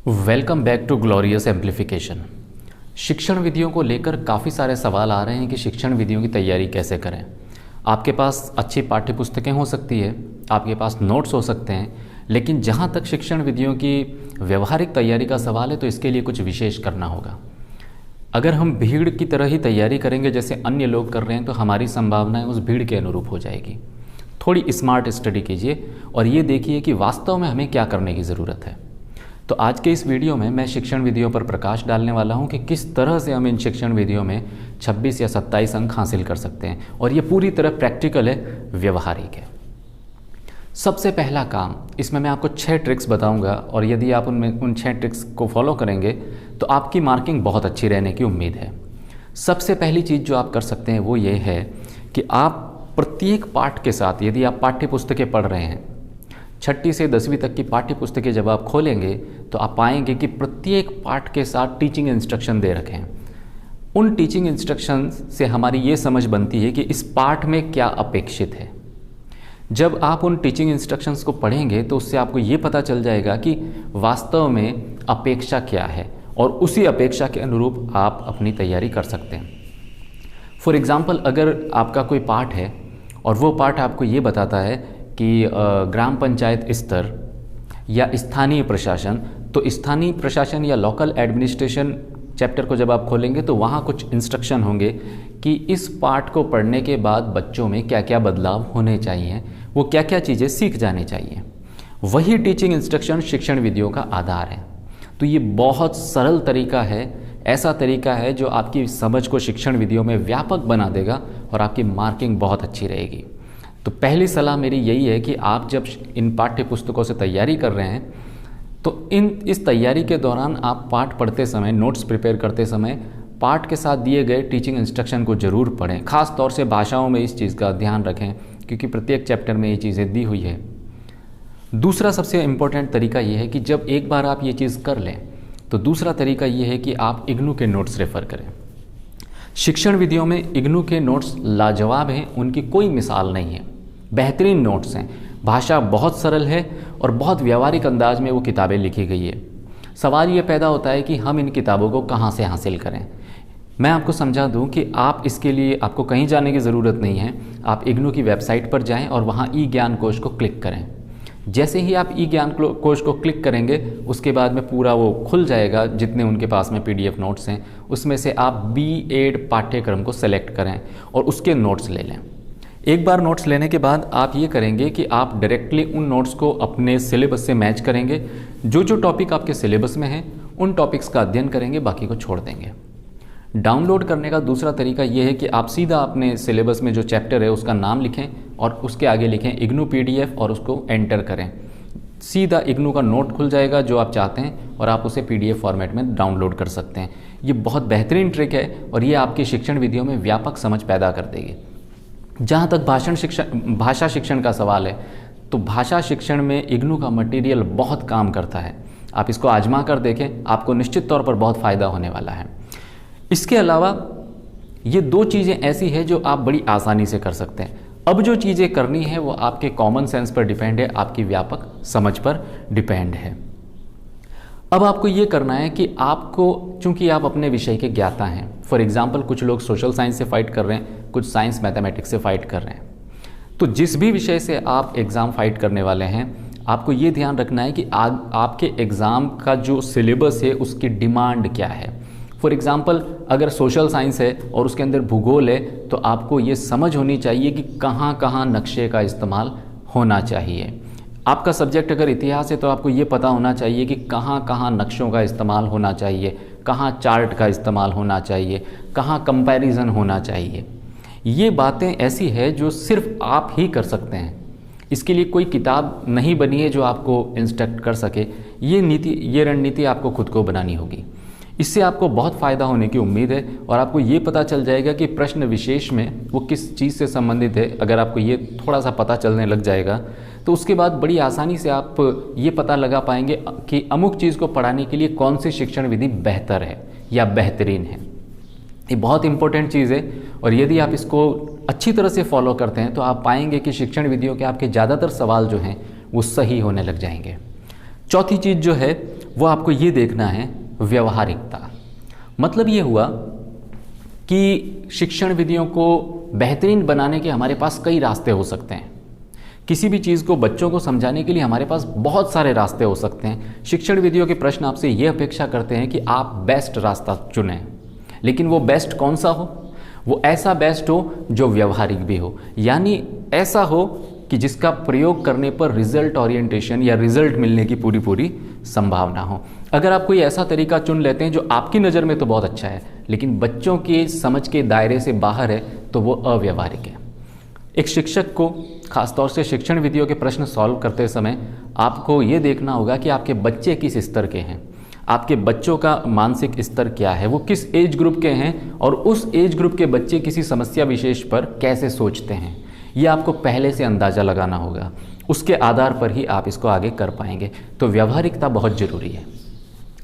Welcome back to glorious amplification. शिक्षण विधियों को लेकर काफ़ी सारे सवाल आ रहे हैं कि शिक्षण विधियों की तैयारी कैसे करें। आपके पास अच्छी पाठ्य पुस्तकें हो सकती है, आपके पास नोट्स हो सकते हैं, लेकिन जहाँ तक शिक्षण विधियों की व्यवहारिक तैयारी का सवाल है तो इसके लिए कुछ विशेष करना होगा। अगर हम भीड़ की तरह ही तैयारी करेंगे जैसे अन्य लोग कर रहे हैं तो हमारी संभावनाएं उस भीड़ के अनुरूप हो जाएगी। थोड़ी स्मार्ट स्टडी कीजिए और ये देखिए कि वास्तव में हमें क्या करने की ज़रूरत है। तो आज के इस वीडियो में मैं शिक्षण विधियों पर प्रकाश डालने वाला हूं कि किस तरह से हम इन शिक्षण विधियों में 26 या 27 अंक हासिल कर सकते हैं, और ये पूरी तरह प्रैक्टिकल है, व्यवहारिक है। सबसे पहला काम, इसमें मैं आपको 6 ट्रिक्स बताऊंगा और यदि आप उन 6 ट्रिक्स को फॉलो करेंगे तो आपकी मार्किंग बहुत अच्छी रहने की उम्मीद है। सबसे पहली चीज़ जो आप कर सकते हैं वो ये है कि आप प्रत्येक पाठ के साथ, यदि आप पाठ्य पुस्तकें पढ़ रहे हैं, 6ठी से 10वीं तक की पाठ्य पुस्तकें जब आप खोलेंगे तो आप पाएंगे कि प्रत्येक पाठ के साथ टीचिंग इंस्ट्रक्शन दे रखे हैं। उन टीचिंग इंस्ट्रक्शन से हमारी ये समझ बनती है कि इस पाठ में क्या अपेक्षित है। जब आप उन टीचिंग इंस्ट्रक्शंस को पढ़ेंगे तो उससे आपको ये पता चल जाएगा कि वास्तव में अपेक्षा क्या है और उसी अपेक्षा के अनुरूप आप अपनी तैयारी कर सकते हैं। फॉर एग्ज़ाम्पल, अगर आपका कोई पाठ है और वो पाठ आपको ये बताता है कि ग्राम पंचायत स्तर या स्थानीय प्रशासन, तो स्थानीय प्रशासन या लोकल एडमिनिस्ट्रेशन चैप्टर को जब आप खोलेंगे तो वहाँ कुछ इंस्ट्रक्शन होंगे कि इस पाठ को पढ़ने के बाद बच्चों में क्या क्या बदलाव होने चाहिए, वो क्या क्या चीज़ें सीख जानी चाहिए। वही टीचिंग इंस्ट्रक्शन शिक्षण विधियों का आधार है। तो ये बहुत सरल तरीका है, ऐसा तरीका है जो आपकी समझ को शिक्षण विधियों में व्यापक बना देगा और आपकी मार्किंग बहुत अच्छी रहेगी। तो पहली सलाह मेरी यही है कि आप जब इन पाठ्य पुस्तकों से तैयारी कर रहे हैं तो इस तैयारी के दौरान आप पाठ पढ़ते समय, नोट्स प्रिपेयर करते समय पाठ के साथ दिए गए टीचिंग इंस्ट्रक्शन को ज़रूर पढ़ें। ख़ास तौर से भाषाओं में इस चीज़ का ध्यान रखें क्योंकि प्रत्येक चैप्टर में ये चीज़ें दी हुई है। दूसरा सबसे इम्पोर्टेंट तरीका ये है कि जब एक बार आप ये चीज़ कर लें तो दूसरा तरीका ये है कि आप इग्नू के नोट्स रेफ़र करें। शिक्षण विधियों में इग्नू के नोट्स लाजवाब हैं, उनकी कोई मिसाल नहीं है, बेहतरीन नोट्स हैं। भाषा बहुत सरल है और बहुत व्यावहारिक अंदाज में वो किताबें लिखी गई है। सवाल ये पैदा होता है कि हम इन किताबों को कहाँ से हासिल करें। मैं आपको समझा दूं कि आप इसके लिए आपको कहीं जाने की ज़रूरत नहीं है। आप इग्नू की वेबसाइट पर जाएं और वहाँ ई ज्ञान कोश को क्लिक करें। जैसे ही आप ई ज्ञान कोश को क्लिक करेंगे उसके बाद में पूरा वो खुल जाएगा, जितने उनके पास में PDF नोट्स हैं उसमें से आप B.Ed पाठ्यक्रम को सेलेक्ट करें और उसके नोट्स ले लें। एक बार नोट्स लेने के बाद आप ये करेंगे कि आप डायरेक्टली उन नोट्स को अपने सिलेबस से मैच करेंगे। जो टॉपिक आपके सिलेबस में हैं उन टॉपिक्स का अध्ययन करेंगे, बाकी को छोड़ देंगे। डाउनलोड करने का दूसरा तरीका ये है कि आप सीधा अपने सिलेबस में जो चैप्टर है उसका नाम लिखें और उसके आगे लिखें इग्नू PDF और उसको एंटर करें। सीधा इग्नू का नोट खुल जाएगा जो आप चाहते हैं और आप उसे PDF फॉर्मेट में डाउनलोड कर सकते हैं। ये बहुत बेहतरीन ट्रिक है और ये आपकी शिक्षण विधियों में व्यापक समझ पैदा कर देगी। जहाँ तक भाषा शिक्षण का सवाल है तो भाषा शिक्षण में इग्नू का मटेरियल बहुत काम करता है। आप इसको आजमा कर देखें, आपको निश्चित तौर पर बहुत फ़ायदा होने वाला है। इसके अलावा ये 2 चीज़ें ऐसी हैं जो आप बड़ी आसानी से कर सकते हैं। अब जो चीज़ें करनी है वो आपके कॉमन सेंस पर डिपेंड है, आपकी व्यापक समझ पर डिपेंड है। अब आपको ये करना है कि आपको, चूंकि आप अपने विषय के ज्ञाता हैं, फॉर एग्जांपल कुछ लोग सोशल साइंस से फाइट कर रहे हैं, कुछ साइंस मैथमेटिक्स से फाइट कर रहे हैं, तो जिस भी विषय से आप एग्ज़ाम फाइट करने वाले हैं आपको ये ध्यान रखना है कि आपके एग्ज़ाम का जो सिलेबस है उसकी डिमांड क्या है। फॉर एग्ज़ाम्पल, अगर सोशल साइंस है और उसके अंदर भूगोल है तो आपको ये समझ होनी चाहिए कि कहाँ कहाँ नक्शे का इस्तेमाल होना चाहिए। आपका सब्जेक्ट अगर इतिहास है तो आपको ये पता होना चाहिए कि कहाँ कहाँ नक्शों का इस्तेमाल होना चाहिए, कहाँ चार्ट का इस्तेमाल होना चाहिए, कहाँ कंपैरिजन होना चाहिए। ये बातें ऐसी है जो सिर्फ आप ही कर सकते हैं। इसके लिए कोई किताब नहीं बनी है जो आपको इंस्ट्रक्ट कर सके। ये रणनीति आपको खुद को बनानी होगी। इससे आपको बहुत फ़ायदा होने की उम्मीद है और आपको ये पता चल जाएगा कि प्रश्न विशेष में वो किस चीज़ से संबंधित है। अगर आपको ये थोड़ा सा पता चलने लग जाएगा तो उसके बाद बड़ी आसानी से आप ये पता लगा पाएंगे कि अमुक चीज़ को पढ़ाने के लिए कौन सी शिक्षण विधि बेहतर है या बेहतरीन है। ये बहुत इंपॉर्टेंट चीज़ है और यदि आप इसको अच्छी तरह से फॉलो करते हैं तो आप पाएंगे कि शिक्षण विधियों के आपके ज़्यादातर सवाल जो हैं वो सही होने लग जाएंगे। चौथी चीज़ जो है वो आपको ये देखना है व्यवहारिकता। मतलब ये हुआ कि शिक्षण विधियों को बेहतरीन बनाने के हमारे पास कई रास्ते हो सकते हैं। किसी भी चीज़ को बच्चों को समझाने के लिए हमारे पास बहुत सारे रास्ते हो सकते हैं। शिक्षण विधियों के प्रश्न आपसे ये अपेक्षा करते हैं कि आप बेस्ट रास्ता चुनें, लेकिन वो बेस्ट कौन सा हो? वो ऐसा बेस्ट हो जो व्यवहारिक भी हो, यानी ऐसा हो कि जिसका प्रयोग करने पर रिजल्ट ओरिएंटेशन या रिजल्ट मिलने की पूरी पूरी संभावना हो। अगर आप कोई ऐसा तरीका चुन लेते हैं जो आपकी नज़र में तो बहुत अच्छा है, लेकिन बच्चों के समझ के दायरे से बाहर है, तो वो अव्यवहारिक है। एक शिक्षक को खासतौर से शिक्षण विधियों के प्रश्न सॉल्व करते समय आपको ये देखना होगा कि आपके बच्चे किस स्तर के हैं, आपके बच्चों का मानसिक स्तर क्या है, वो किस एज ग्रुप के हैं, और उस एज ग्रुप के बच्चे किसी समस्या विशेष पर कैसे सोचते हैं, ये आपको पहले से अंदाज़ा लगाना होगा। उसके आधार पर ही आप इसको आगे कर पाएंगे। तो व्यवहारिकता बहुत ज़रूरी है।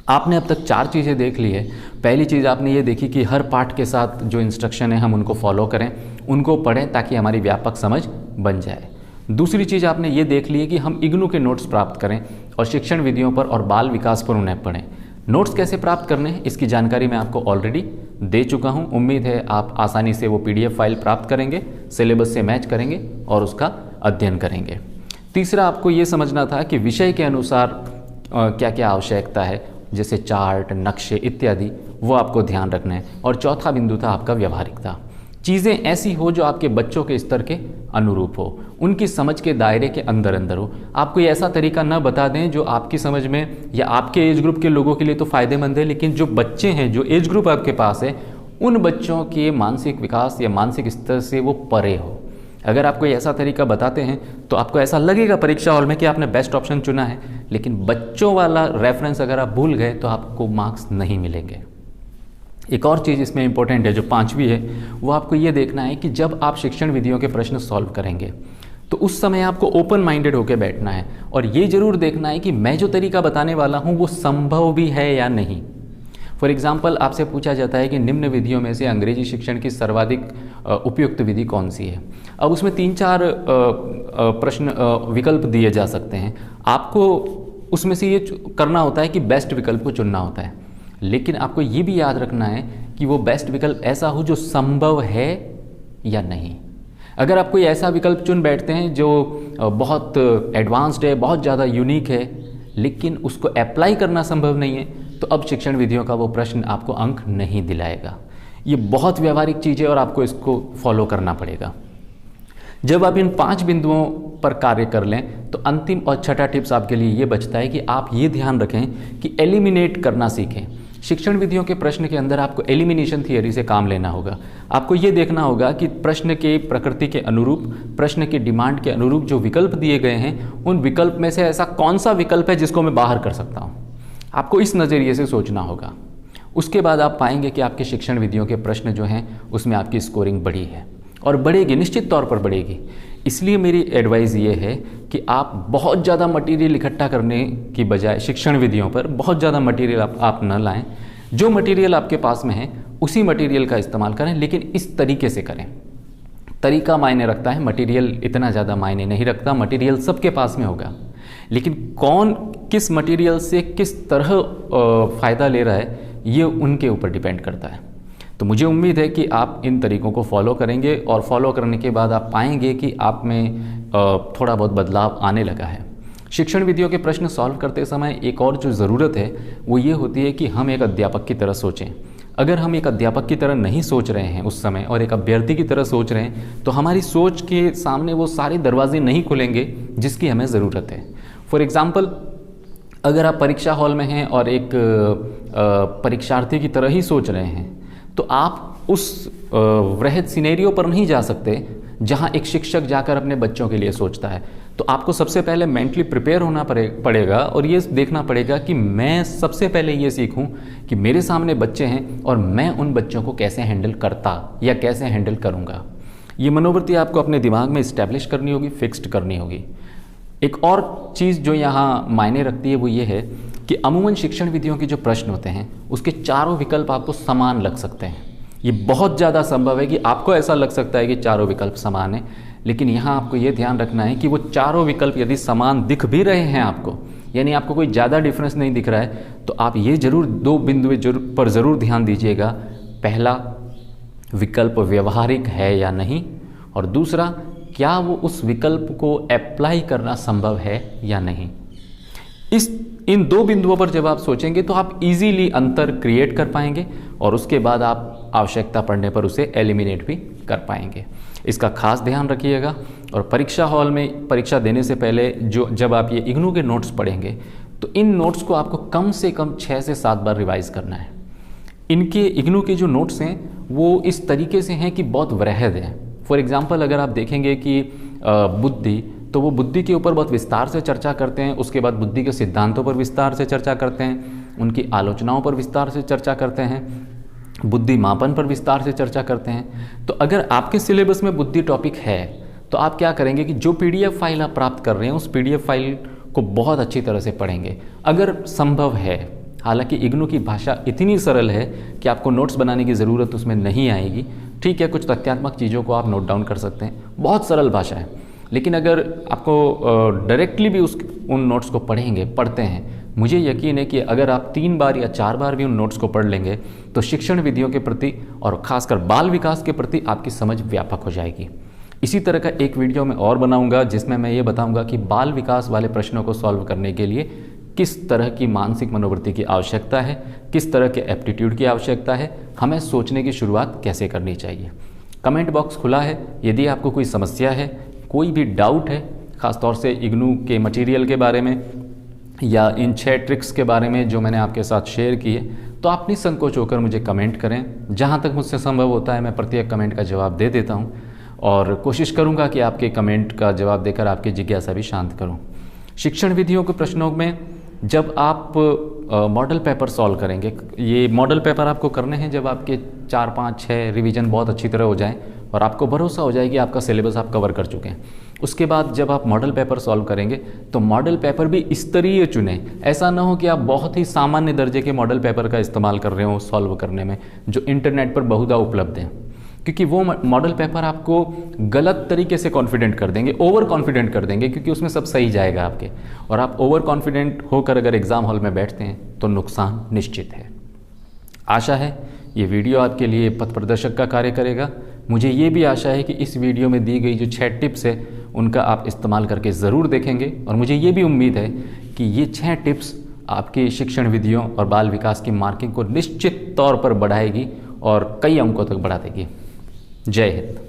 आपने अब तक 4 चीज़ें देख ली है। पहली चीज़ आपने ये देखी कि हर पाठ के साथ जो इंस्ट्रक्शन है हम उनको फॉलो करें, उनको पढ़ें ताकि हमारी व्यापक समझ बन जाए। दूसरी चीज़ आपने ये देख ली है कि हम इग्नू के नोट्स प्राप्त करें और शिक्षण विधियों पर और बाल विकास पर उन्हें पढ़ें। नोट्स कैसे प्राप्त करने हैं इसकी जानकारी मैं आपको ऑलरेडी दे चुका हूँ। उम्मीद है आप आसानी से वो PDF फाइल प्राप्त करेंगे, सिलेबस से मैच करेंगे और उसका अध्ययन करेंगे। तीसरा, आपको ये समझना था कि विषय के अनुसार क्या क्या आवश्यकता है, जैसे चार्ट, नक्शे इत्यादि, वो आपको ध्यान रखना है। और चौथा बिंदु था आपका व्यवहारिकता। चीज़ें ऐसी हो जो आपके बच्चों के स्तर के अनुरूप हो, उनकी समझ के दायरे के अंदर अंदर हो। आप कोई ऐसा तरीका न बता दें जो आपकी समझ में या आपके एज ग्रुप के लोगों के लिए तो फ़ायदेमंद है, लेकिन जो बच्चे हैं, जो एज ग्रुप आपके पास है, उन बच्चों के मानसिक विकास या मानसिक स्तर से वो परे हो। अगर आप कोई ऐसा तरीका बताते हैं तो आपको ऐसा लगेगा परीक्षा हॉल में कि आपने बेस्ट ऑप्शन चुना है, लेकिन बच्चों वाला रेफरेंस अगर आप भूल गए तो आपको मार्क्स नहीं मिलेंगे। एक और चीज़ इसमें इंपॉर्टेंट है, जो 5वीं है, वो आपको ये देखना है कि जब आप शिक्षण विधियों के प्रश्न सॉल्व करेंगे तो उस समय आपको ओपन माइंडेड होकर बैठना है और ये जरूर देखना है कि मैं जो तरीका बताने वाला हूँ वो संभव भी है या नहीं। फॉर एग्जाम्पल, आपसे पूछा जाता है कि निम्न विधियों में से अंग्रेजी शिक्षण की सर्वाधिक उपयुक्त विधि कौन सी है। अब उसमें 3-4 प्रश्न विकल्प दिए जा सकते हैं। आपको उसमें से ये करना होता है कि बेस्ट विकल्प को चुनना होता है, लेकिन आपको ये भी याद रखना है कि वो बेस्ट विकल्प ऐसा हो जो संभव है या नहीं। अगर आप कोई ऐसा विकल्प चुन बैठते हैं जो बहुत एडवांस्ड है, बहुत ज़्यादा यूनिक है, लेकिन उसको अप्लाई करना संभव नहीं है, तो अब शिक्षण विधियों का वो प्रश्न आपको अंक नहीं दिलाएगा। ये बहुत व्यवहारिक चीज़ है और आपको इसको फॉलो करना पड़ेगा। जब आप इन 5 बिंदुओं पर कार्य कर लें तो अंतिम और छठा टिप्स आपके लिए ये बचता है कि आप ये ध्यान रखें कि एलिमिनेट करना सीखें। शिक्षण विधियों के प्रश्न के अंदर आपको एलिमिनेशन थियरी से काम लेना होगा। आपको ये देखना होगा कि प्रश्न के प्रकृति के अनुरूप, प्रश्न के डिमांड के अनुरूप जो विकल्प दिए गए हैं, उन विकल्प में से ऐसा कौन सा विकल्प है जिसको मैं बाहर कर सकता हूँ। आपको इस नज़रिए से सोचना होगा। उसके बाद आप पाएंगे कि आपके शिक्षण विधियों के प्रश्न जो हैं उसमें आपकी स्कोरिंग बढ़ी है और बढ़ेगी, निश्चित तौर पर बढ़ेगी। इसलिए मेरी एडवाइस ये है कि आप बहुत ज़्यादा मटेरियल इकट्ठा करने की बजाय शिक्षण विधियों पर बहुत ज़्यादा मटेरियल आप न लाएं। जो मटेरियल आपके पास में है उसी मटेरियल का इस्तेमाल करें, लेकिन इस तरीके से करें। तरीका मायने रखता है, मटेरियल इतना ज़्यादा मायने नहीं रखता। मटेरियल सबके पास में होगा, लेकिन कौन किस मटेरियल से किस तरह फ़ायदा ले रहा है ये उनके ऊपर डिपेंड करता है। तो मुझे उम्मीद है कि आप इन तरीकों को फॉलो करेंगे और फॉलो करने के बाद आप पाएंगे कि आप में थोड़ा बहुत बदलाव आने लगा है। शिक्षण विधियों के प्रश्न सॉल्व करते समय एक और जो ज़रूरत है वो ये होती है कि हम एक अध्यापक की तरह सोचें। अगर हम एक अध्यापक की तरह नहीं सोच रहे हैं उस समय और एक अभ्यर्थी की तरह सोच रहे हैं तो हमारी सोच के सामने वो सारे दरवाजे नहीं खुलेंगे जिसकी हमें ज़रूरत है। फॉर एग्ज़ाम्पल, अगर आप परीक्षा हॉल में हैं और एक परीक्षार्थी की तरह ही सोच रहे हैं तो आप उस वृहद सिनेरियो पर नहीं जा सकते जहां एक शिक्षक जाकर अपने बच्चों के लिए सोचता है। तो आपको सबसे पहले मेंटली प्रिपेयर होना पड़ेगा और ये देखना पड़ेगा कि मैं सबसे पहले ये सीखूं कि मेरे सामने बच्चे हैं और मैं उन बच्चों को कैसे हैंडल करता या कैसे हैंडल करूंगा। ये मनोवृत्ति आपको अपने दिमाग में इस्टेब्लिश करनी होगी, फिक्स्ड करनी होगी। एक और चीज़ जो यहाँ मायने रखती है वो ये है कि अमूमन शिक्षण विधियों के जो प्रश्न होते हैं उसके चारों विकल्प आपको समान लग सकते हैं। ये बहुत ज़्यादा संभव है कि आपको ऐसा लग सकता है कि चारों विकल्प समान हैं, लेकिन यहाँ आपको ये ध्यान रखना है कि वो चारों विकल्प यदि समान दिख भी रहे हैं आपको, यानी आपको कोई ज़्यादा डिफरेंस नहीं दिख रहा है, तो आप ये जरूर 2 बिंदु पर ज़रूर ध्यान दीजिएगा। पहला, विकल्प व्यवहारिक है या नहीं, और दूसरा, क्या वो उस विकल्प को अप्लाई करना संभव है या नहीं। इन 2 बिंदुओं पर जब आप सोचेंगे तो आप इजीली अंतर क्रिएट कर पाएंगे और उसके बाद आप आवश्यकता पड़ने पर उसे एलिमिनेट भी कर पाएंगे। इसका खास ध्यान रखिएगा। और परीक्षा हॉल में परीक्षा देने से पहले जब आप ये इग्नू के नोट्स पढ़ेंगे तो इन नोट्स को आपको कम से कम 6 से 7 बार रिवाइज करना है। इनके इग्नू के जो नोट्स हैं वो इस तरीके से हैं कि बहुत वृहद हैं। फॉर एग्जाम्पल अगर आप देखेंगे कि बुद्धि, तो वो बुद्धि के ऊपर बहुत विस्तार से चर्चा करते हैं, उसके बाद बुद्धि के सिद्धांतों पर विस्तार से चर्चा करते हैं, उनकी आलोचनाओं पर विस्तार से चर्चा करते हैं, बुद्धि मापन पर विस्तार से चर्चा करते हैं। तो अगर आपके सिलेबस में बुद्धि टॉपिक है तो आप क्या करेंगे कि जो PDF फाइल आप प्राप्त कर रहे हैं उस PDF फाइल को बहुत अच्छी तरह से पढ़ेंगे अगर संभव है। हालांकि इग्नू की भाषा इतनी सरल है कि आपको नोट्स बनाने की ज़रूरत उसमें नहीं आएगी। ठीक है, कुछ तथ्यात्मक चीज़ों को आप नोट डाउन कर सकते हैं, बहुत सरल भाषा है। लेकिन अगर आपको डायरेक्टली भी उन नोट्स को पढ़ते हैं, मुझे यकीन है कि अगर आप 3 बार या 4 बार भी उन नोट्स को पढ़ लेंगे तो शिक्षण विधियों के प्रति और ख़ासकर बाल विकास के प्रति आपकी समझ व्यापक हो जाएगी। इसी तरह का एक वीडियो मैं और बनाऊंगा जिसमें मैं ये बताऊंगा कि बाल विकास वाले प्रश्नों को सॉल्व करने के लिए किस तरह की मानसिक मनोवृत्ति की आवश्यकता है, किस तरह के एप्टीट्यूड की आवश्यकता है, हमें सोचने की शुरुआत कैसे करनी चाहिए। कमेंट बॉक्स खुला है, यदि आपको कोई समस्या है, कोई भी डाउट है, ख़ासतौर से इग्नू के मटेरियल के बारे में या इन 6 ट्रिक्स के बारे में जो मैंने आपके साथ शेयर किए, तो आप निसंकोच होकर मुझे कमेंट करें। जहाँ तक मुझसे संभव होता है मैं प्रत्येक कमेंट का जवाब दे देता हूँ और कोशिश करूँगा कि आपके कमेंट का जवाब देकर आपकी जिज्ञासा भी शांत करूँ। शिक्षण विधियों के प्रश्नों में जब आप मॉडल पेपर सॉल्व करेंगे, ये मॉडल पेपर आपको करने हैं जब आपके 4, 5, 6 रिवीजन बहुत अच्छी तरह हो जाएं और आपको भरोसा हो जाए कि आपका सिलेबस आप कवर कर चुके हैं। उसके बाद जब आप मॉडल पेपर सॉल्व करेंगे तो मॉडल पेपर भी स्तरीय चुनें। ऐसा ना हो कि आप बहुत ही सामान्य दर्जे के मॉडल पेपर का इस्तेमाल कर रहे हो सॉल्व करने में, जो इंटरनेट पर बहुधा उपलब्ध हैं, क्योंकि वो मॉडल पेपर आपको गलत तरीके से कॉन्फिडेंट कर देंगे, ओवर कॉन्फिडेंट कर देंगे, क्योंकि उसमें सब सही जाएगा आपके, और आप ओवर कॉन्फिडेंट होकर अगर एग्ज़ाम हॉल में बैठते हैं तो नुकसान निश्चित है। आशा है ये वीडियो आपके लिए पथ प्रदर्शक का कार्य करेगा। मुझे ये भी आशा है कि इस वीडियो में दी गई जो 6 टिप्स है उनका आप इस्तेमाल करके ज़रूर देखेंगे, और मुझे ये भी उम्मीद है कि ये 6 टिप्स आपकी शिक्षण विधियों और बाल विकास की मार्किंग को निश्चित तौर पर बढ़ाएगी और कई अंकों तक बढ़ा देगी। जय हिंद।